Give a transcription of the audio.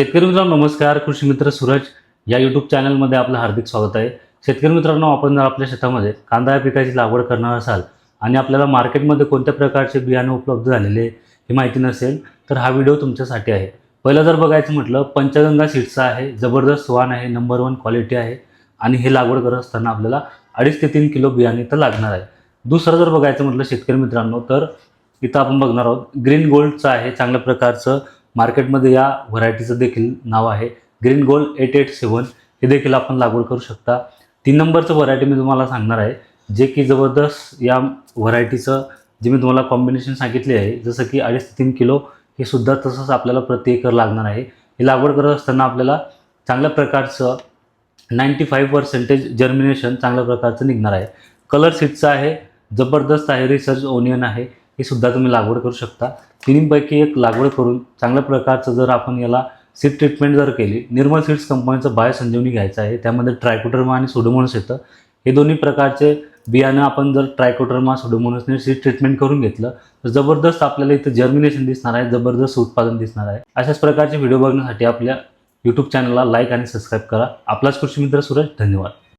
शेतकरी मित्रांनो नमस्कार. कृषी मित्र सूरज या यूट्यूब चॅनलमध्ये आपलं हार्दिक स्वागत आहे. शेतकरी मित्रांनो, आपण जर आपल्या शेतामध्ये कांदा या पिकाची लागवड करणार असाल आणि आपल्याला मार्केटमध्ये कोणत्या प्रकारचे बियाणे उपलब्ध झालेले ही माहिती नसेल तर हा व्हिडिओ तुमच्यासाठी आहे. पहिलं जर बघायचं म्हटलं, पंचगंगा सीड्सचा आहे, जबरदस्त वाण आहे, नंबर 1 क्वालिटी आहे आणि हे लागवड करत असताना आपल्याला 2.5 ते 3 किलो बियाणे तर लागणार आहे. दुसरं जर बघायचं म्हटलं शेतकरी मित्रांनो, तर इथं आपण बघणार आहोत ग्रीन गोल्डचं आहे, चांगल्या प्रकारचं मार्केटमध्ये या व्हरायटीचं देखील नाव आहे ग्रीन गोल्ड 887. हे देखील आपण लागवड करू शकता. 3 नंबरचं व्हरायटी मी तुम्हाला सांगणार आहे, जे की जबरदस्त या व्हरायटीचं जे मी तुम्हाला कॉम्बिनेशन सांगितले आहे, जसं की 2.5 ते 3 किलो हे सुद्धा तसंच आपल्याला प्रति एकर लागणार आहे. ही लागवड करत असताना आपल्याला चांगल्या प्रकारचं 95% जर्मिनेशन चांगल्या प्रकारचं निघणार आहे. कलर सीडचं आहे, जबरदस्त आहे, रिसर्च ओनियन आहे, हे सुद्धा तुम्ही लागवड करू शकता. तिन्हीपैकी एक लागवड करून चांगल्या प्रकारचं जर आपण याला सीड ट्रीटमेंट जर केली, निर्मल सीड्स कंपनीचं बायो संजीवनी घ्यायचं आहे. त्यामध्ये ट्रायकोडर्मा आणि सुडोमोनास येतं. हे दोन्ही प्रकारचे बियाणं आपण जर ट्रायकोडर्मा सुडोमोनासने सीड ट्रीटमेंट करून घेतलं तर जबरदस्त आपल्याला इथं जर्मिनेशन दिसणार आहे, जबरदस्त उत्पादन दिसणार आहे. अशाच प्रकारचे व्हिडिओ बघण्यासाठी आपल्या यूट्यूब चॅनलला लाईक आणि सबस्क्राईब करा. आपलाच कृषी मित्र सूरज. धन्यवाद.